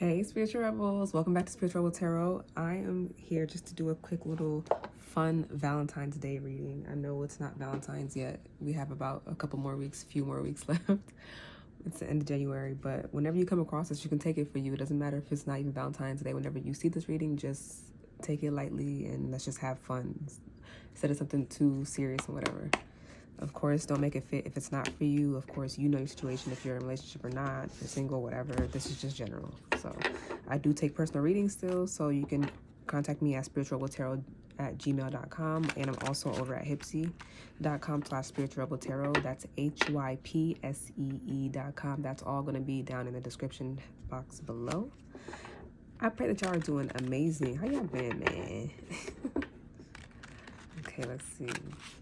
Hey, Spiritual Rebels. Welcome back to Spiritual Rebel Tarot. I am here just to do a quick little fun Valentine's Day reading. I know it's not Valentine's yet. We have about a few more weeks left. It's the end of January, but whenever you come across this, you can take it for you. It doesn't matter if it's not even Valentine's Day. Whenever you see this reading, just take it lightly and let's just have fun instead of something too serious and whatever. Of course, don't make it fit if it's not for you. Of course, you know your situation, if you're in a relationship or not, if you're single, whatever. This is just general. So I do take personal readings still, so you can contact me at spiritualrebeltarot@gmail.com, and I'm also over at hipsy.com/spiritualrebeltarot. That's HYPSEE.com. That's all going to be down in the description box below. I pray that y'all are doing amazing. How y'all been, man? Okay, let's see.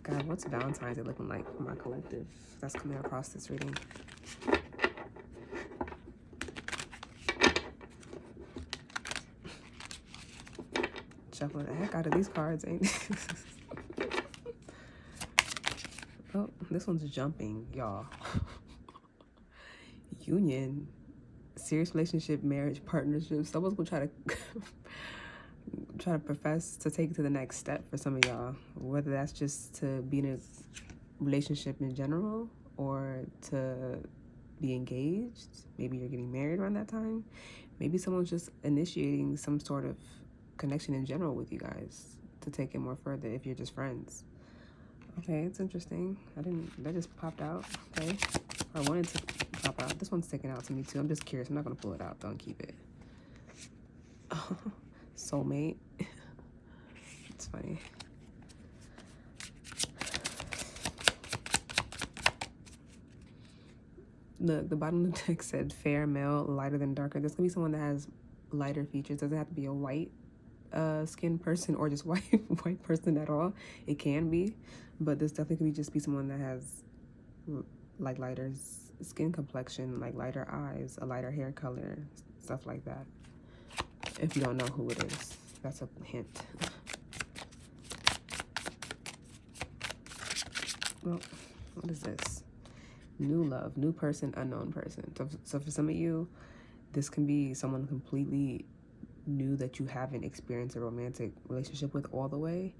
God, what's Valentine's Day looking like for my collective that's coming across this reading? Shuffling the heck out of these cards, ain't Oh, this one's jumping, y'all. Union, serious relationship, marriage, partnership. Someone's gonna try to profess to take it to the next step for some of y'all, whether that's just to be in a relationship in general or to be engaged. Maybe you're getting married around that time. Maybe someone's just initiating some sort of connection in general with you guys to take it more further if you're just friends. Okay, it's interesting. That just popped out. Okay, I wanted to pop out. This one's sticking out to me too. I'm just curious. I'm not gonna pull it out. Don't keep it. Soulmate. It's funny. Look, the bottom of the deck said fair, male, lighter than darker. There's gonna be someone that has lighter features. Doesn't have to be a white skin person or just white person at all. It can be, but this definitely could just be someone that has like lighter skin complexion, like lighter eyes, a lighter hair color, stuff like that. If you don't know who it is, that's a hint. Well, what is this? New love, new person, unknown person. So for some of you, this can be someone completely new that you haven't experienced a romantic relationship with all the way.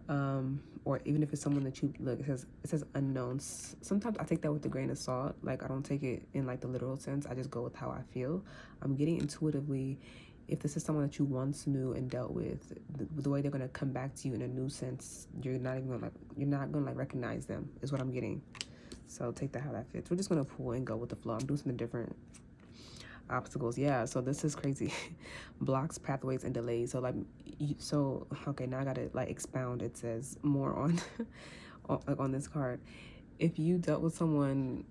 Or even if it's someone that you look, it says unknown. Sometimes I take that with a grain of salt. Like, I don't take it in like the literal sense. I just go with how I feel. I'm getting intuitively, if this is someone that you once knew and dealt with, the way they're gonna come back to you in a new sense, you're not gonna recognize them, is what I'm getting. So take that how that fits. We're just gonna pull and go with the flow. I'm doing something different. Obstacles, yeah. So this is crazy. Blocks, pathways, and delays. So okay, now I gotta like expound. It says more on on this card. If you dealt with someone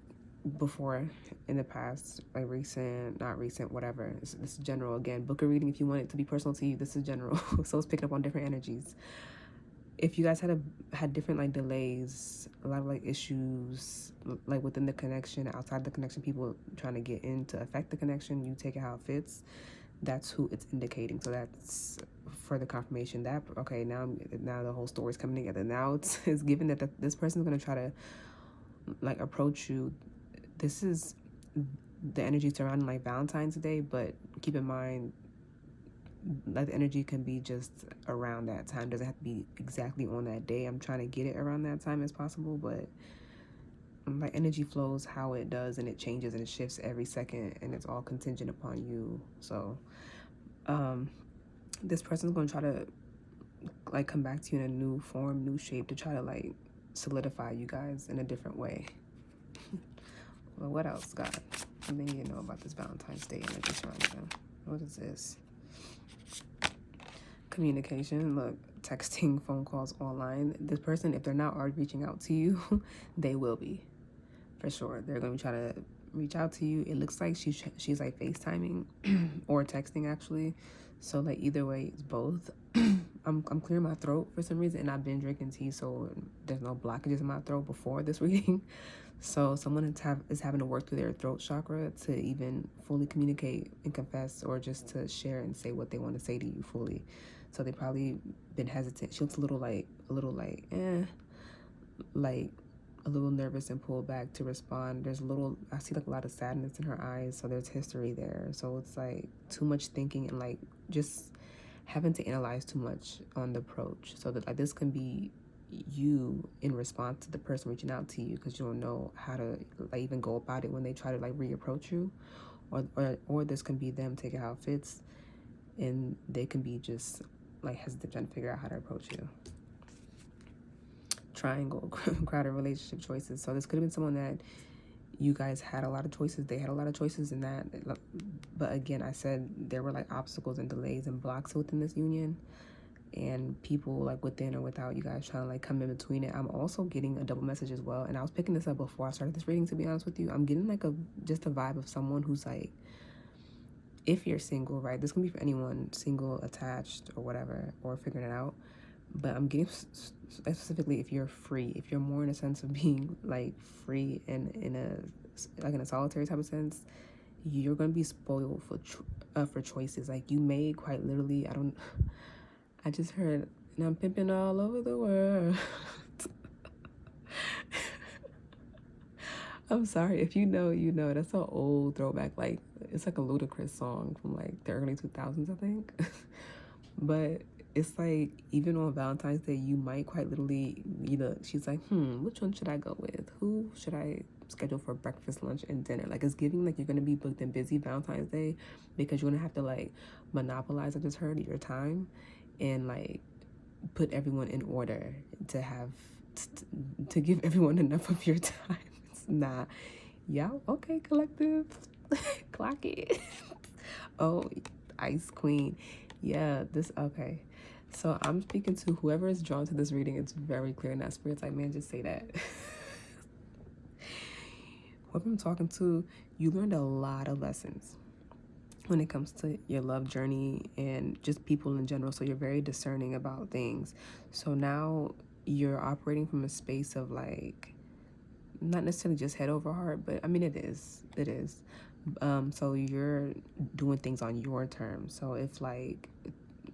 before in the past, like recent, not recent, whatever, this is general. Again, book a reading if you want it to be personal to you. This is general. So it's picking up on different energies. If you guys had different like delays, a lot of like issues like within the connection, outside the connection, people trying to get in to affect the connection, you take it how it fits. That's who it's indicating. So that's further confirmation that okay, now the whole story's coming together. Now it's given that this person's gonna try to like approach you. This is the energy surrounding like Valentine's Day, but keep in mind, like, the energy can be just around that time. Doesn't have to be exactly on that day. I'm trying to get it around that time as possible, but my energy flows how it does, and it changes and it shifts every second, and it's all contingent upon you. So this person's going to try to like come back to you in a new form, new shape, to try to like solidify you guys in a different way. Well, what else, God? And then you know about this Valentine's Day energy surrounding them. What is this? Communication. Look, texting, phone calls, online. This person, if they're not already reaching out to you, they will be, for sure. They're going to try to reach out to you. It looks like she's like FaceTiming or texting, actually. So like either way, it's both. I'm clearing my throat for some reason, and I've been drinking tea, so there's no blockages in my throat before this reading. So someone is having to work through their throat chakra to even fully communicate and confess, or just to share and say what they want to say to you fully. So they probably been hesitant. She looks a little like a little nervous and pulled back to respond. There's I see like a lot of sadness in her eyes, so there's history there. So it's like too much thinking and like just having to analyze too much on the approach. So that like this can be you in response to the person reaching out to you because you don't know how to like even go about it when they try to like reapproach you, or this can be them taking how it fits, and they can be just like hesitant trying to figure out how to approach you. Triangle, crowded relationship choices. So this could have been someone that you guys had a lot of choices. They had a lot of choices in that. But again, I said there were like obstacles and delays and blocks within this union, and people like within or without you guys trying to like come in between it. I'm also getting a double message as well. And I was picking this up before I started this reading, to be honest with you. I'm getting like just a vibe of someone who's like, if you're single, right? This can be for anyone, single, attached, or whatever, or figuring it out. But I'm getting specifically if you're free, if you're more in a sense of being like free and in a solitary type of sense, you're gonna be spoiled for choices. Like you may quite literally, I just heard, and I'm pimping all over the world. I'm sorry, if you know, you know. That's an old throwback. Like it's like a ludicrous song from like the early 2000s, I think. But it's like even on Valentine's Day, you might quite literally she's like, which one should I go with? Who should I schedule for breakfast, lunch, and dinner? Like it's giving like you're gonna be booked and busy Valentine's Day because you're gonna have to like monopolize, I just heard, your time and like put everyone in order to have to give everyone enough of your time. It's not, yeah, okay, collective, clock it. Oh, Ice Queen. Yeah, okay. So I'm speaking to whoever is drawn to this reading. It's very clear in that spirit's like, man, just say that. Whoever I'm talking to, you learned a lot of lessons when it comes to your love journey and just people in general. So you're very discerning about things. So now you're operating from a space of like, not necessarily just head over heart, but I mean, it is. So you're doing things on your terms. So if like,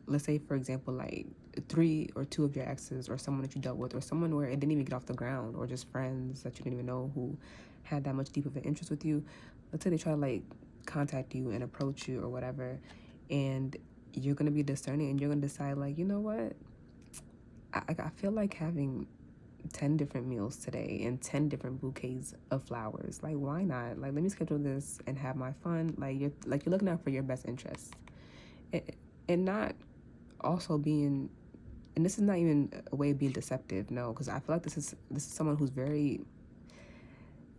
let's say for example, like 3 or 2 of your exes or someone that you dealt with or someone where it didn't even get off the ground, or just friends that you didn't even know who had that much deep of an interest with you, let's say they try to like contact you and approach you or whatever, and you're going to be discerning and you're going to decide like, you know what, I feel like having 10 different meals today and 10 different bouquets of flowers. Like, why not? Like, let me schedule this and have my fun. Like you're looking out for your best interests, and not also being, and this is not even a way of being deceptive, no, because I feel like this is someone who's very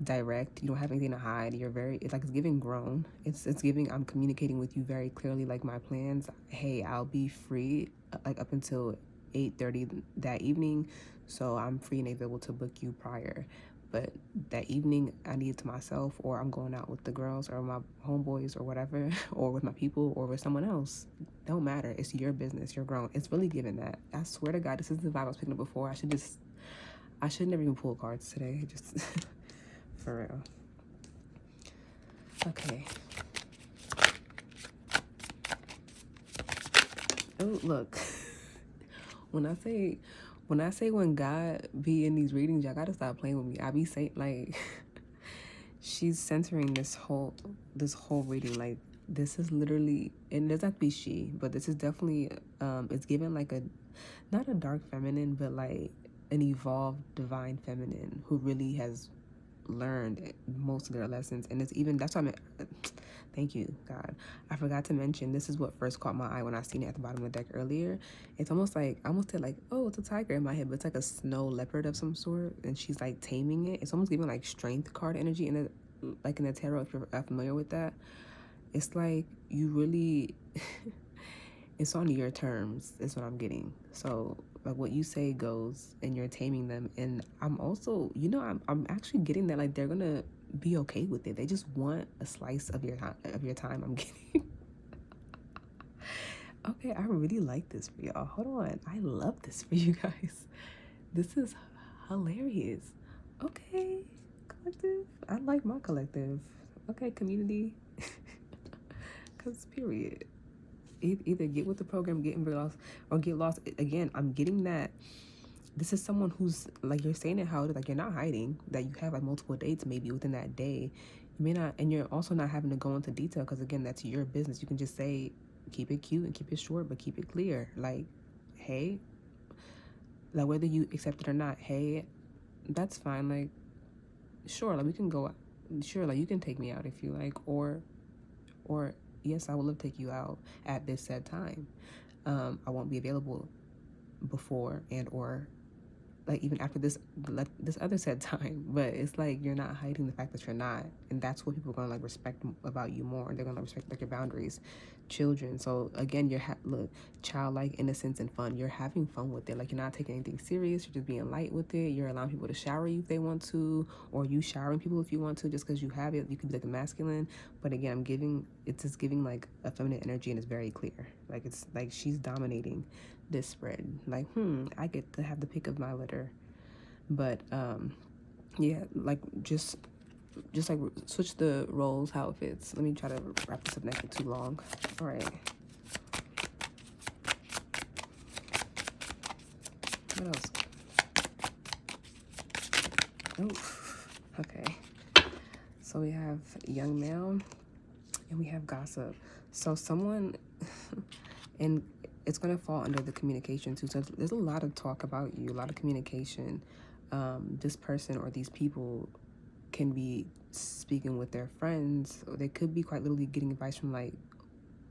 direct. You don't have anything to hide. You're very, it's giving grown. It's giving, I'm communicating with you very clearly, like my plans. Hey, I'll be free like up until 8:30 that evening, so I'm free and able to book you prior. But that evening I need it to myself, or I'm going out with the girls or my homeboys or whatever, or with my people or with someone else. Don't matter. It's your business. You're grown. It's really giving that. I swear to God, this is the vibe I was picking up before. I should never even pull cards today. Just for real. Okay. Oh, look. When I say when God be in these readings, y'all gotta stop playing with me. I be saying like she's centering this whole reading. Like this is literally, and it doesn't have to be she, but this is definitely it's given like not a dark feminine, but like an evolved divine feminine who really has learned most of their lessons. And it's even, that's why thank you, God. I forgot to mention, this is what first caught my eye when I seen it at the bottom of the deck earlier. It's almost like, I almost said like, oh, it's a tiger in my head, but it's like a snow leopard of some sort, and she's like taming it. It's almost giving like strength card energy in the tarot, if you're familiar with that. It's like you really it's on your terms is what I'm getting. So like what you say goes, and you're taming them. And I'm also, I'm actually getting that like they're gonna be okay with it. They just want a slice of your time. I'm getting okay, I really like this for y'all. Hold on, I love this for you guys. This is hilarious. Okay, collective, I like my collective. Okay, community. Because period, either get with the program, get lost, or get lost. Again, I'm getting that this is someone who's like, you're saying it how it is, like you're not hiding that you have like multiple dates maybe within that day. You may not, and you're also not having to go into detail because again, that's your business. You can just say, keep it cute and keep it short, but keep it clear. Like, hey, like whether you accept it or not, hey, that's fine. Like, sure, like we can go, sure, like you can take me out if you like, or yes, I will love to take you out at this said time. I won't be available before and or like even after this other said time, but it's like you're not hiding the fact that you're not, and that's what people are gonna like respect about you more. They're gonna respect like your boundaries. Children, so again, you're look, childlike innocence and fun. You're having fun with it. Like you're not taking anything serious. You're just being light with it. You're allowing people to shower you if they want to, or you showering people if you want to, just because you have it. You could be like a masculine, but again, it's just giving like a feminine energy, and it's very clear. Like it's like she's dominating this spread. Like I get to have the pick of my litter. But yeah, like just like switch the roles how it fits. Let me try to wrap this up, not get too long. All right, what else? Oh, okay, so we have young male and we have gossip. So someone and it's going to fall under the communication too. So there's a lot of talk about you, a lot of communication. This person or these people can be speaking with their friends, or they could be quite literally getting advice from like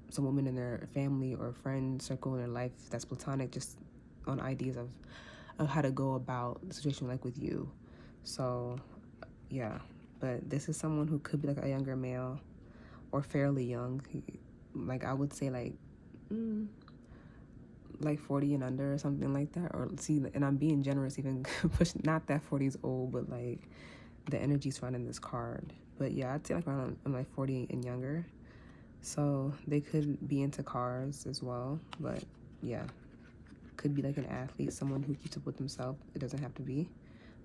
some woman in their family or friend circle in their life that's platonic, just on ideas of how to go about the situation like with you. So yeah, but this is someone who could be like a younger male or fairly young, like I would say like 40 and under or something like that. Or see, and I'm being generous, even push, not that 40 is old, but like the energy's found in this card. But yeah, I'd say like around I'm like 40 and younger. So they could be into cars as well. But yeah, could be like an athlete, someone who keeps up with themselves. It doesn't have to be.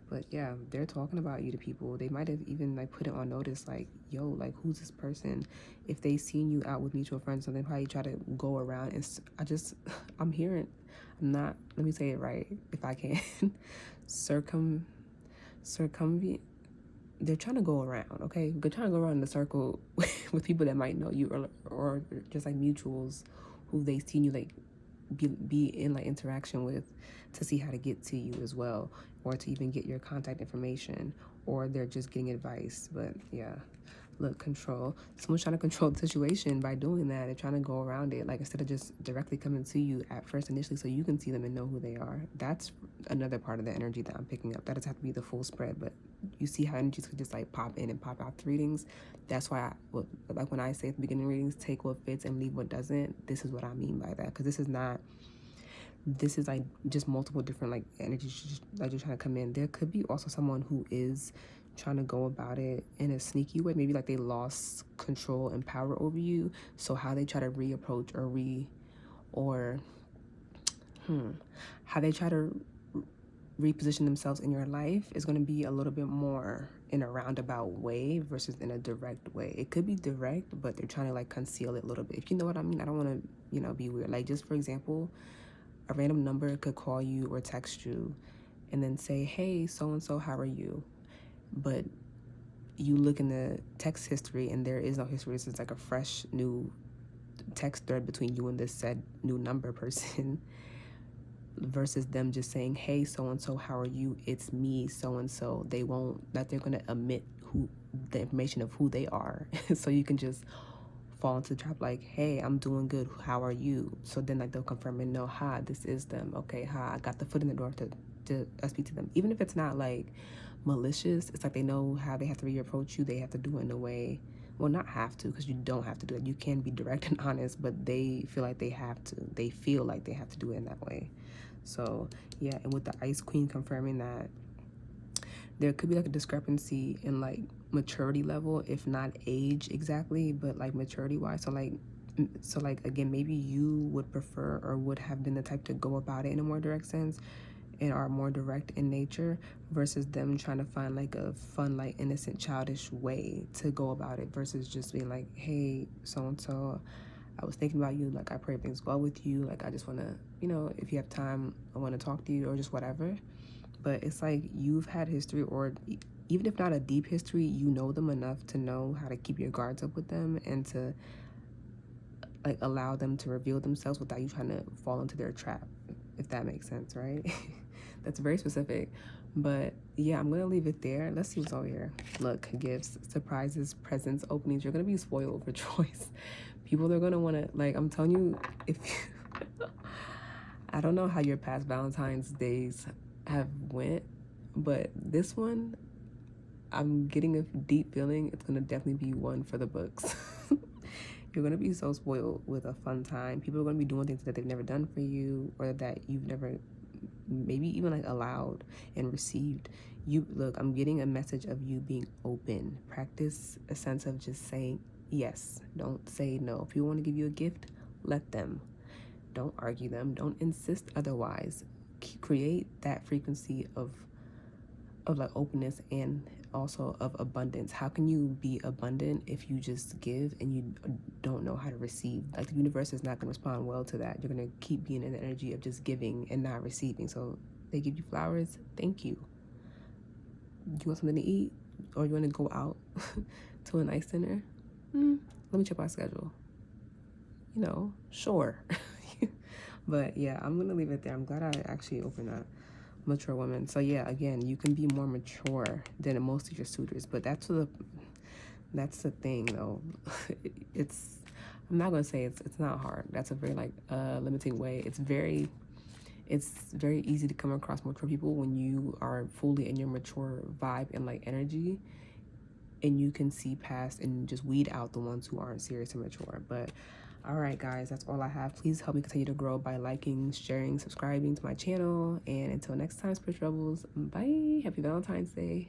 But yeah, they're talking about you to people. They might have even like put it on notice, like, yo, like who's this person? If they seen you out with mutual friends, so they probably try to go around. And I'm hearing, let me say it right if I can. Circumvent. They're trying to go around, okay? They're trying to go around in the circle with people that might know you, or just like mutuals who they seen you like be in like interaction with, to see how to get to you as well, or to even get your contact information, or they're just getting advice. But yeah, look, control. Someone's trying to control the situation by doing that. They're trying to go around it, like instead of just directly coming to you at first initially so you can see them and know who they are. That's another part of the energy that I'm picking up. That doesn't have to be the full spread, but you see how energies could just like pop in and pop out the readings. That's why like when I say at the beginning readings, take what fits and leave what doesn't, this is what I mean by that. Because this is like just multiple different like energies that you're trying to come in. There could be also someone who is trying to go about it in a sneaky way. Maybe like they lost control and power over you. So how they try to reapproach how they try to reposition themselves in your life is going to be a little bit more in a roundabout way versus in a direct way. It could be direct, but they're trying to like conceal it a little bit, if you know what I mean. I don't want to be weird. Like, just for example, a random number could call you or text you and then say, hey, so and so, how are you? But you look in the text history and there is no history. This is like a fresh new text thread between you and this said new number person, versus them just saying, hey, so and so, how are you? It's me, so and so. They're going to omit the information of who they are. So you can just fall into the trap like, hey, I'm doing good, how are you? So then like they'll confirm and know, hi, this is them. Okay, hi, I got the foot in the door to speak to them. Even if it's not like malicious, it's like they know how they have to reapproach you. They have to do it in a way, well, not have to, because you don't have to do it. You can be direct and honest, but they feel like they have to. They feel like they have to do it in that way. So yeah, and with the Ice Queen confirming that, there could be like a discrepancy in like maturity level, if not age exactly, but like maturity wise. So like again, maybe you would prefer or would have been the type to go about it in a more direct sense and are more direct in nature, versus them trying to find like a fun, like innocent, childish way to go about it, versus just being like, hey, so and so, I was thinking about you. Like, I pray things well with you. Like, I just want to, you know, if you have time, I want to talk to you, or just whatever. But it's like you've had history, or even if not a deep history, you know them enough to know how to keep your guards up with them, and to like allow them to reveal themselves without you trying to fall into their trap, if that makes sense, right? That's very specific. But yeah, I'm gonna leave it there. Let's see what's over here. Look, gifts, surprises, presents, openings. You're gonna be spoiled for choice. People are gonna want to, like, I'm telling you, if you I don't know how your past Valentine's days have went, but this one, I'm getting a deep feeling it's gonna definitely be one for the books. You're gonna be so spoiled with a fun time. People are gonna be doing things that they've never done for you, or that you've never maybe even like allowed and received. You look, I'm getting a message of you being open. Practice a sense of just saying yes. Don't say no. If you want to give you a gift, let them. Don't argue them. Don't insist otherwise. Create that frequency of like openness, and also of abundance. How can you be abundant if you just give and you don't know how to receive? Like, the universe is not going to respond well to that. You're going to keep being in the energy of just giving and not receiving. So they give you flowers, thank you. You want something to eat, or you want to go out to a nice dinner? Let me check my schedule. You know, sure. But yeah, I'm gonna leave it there. I'm glad I actually opened that. Mature woman. So yeah, again, you can be more mature than most of your suitors, but that's the thing though. It's, I'm not gonna say it's not hard. That's a very like limiting way. It's very easy to come across mature people when you are fully in your mature vibe and like energy, and you can see past and just weed out the ones who aren't serious and mature. But all right, guys, that's all I have. Please help me continue to grow by liking, sharing, subscribing to my channel. And until next time, Spiritual Rebels, bye. Happy Valentine's Day.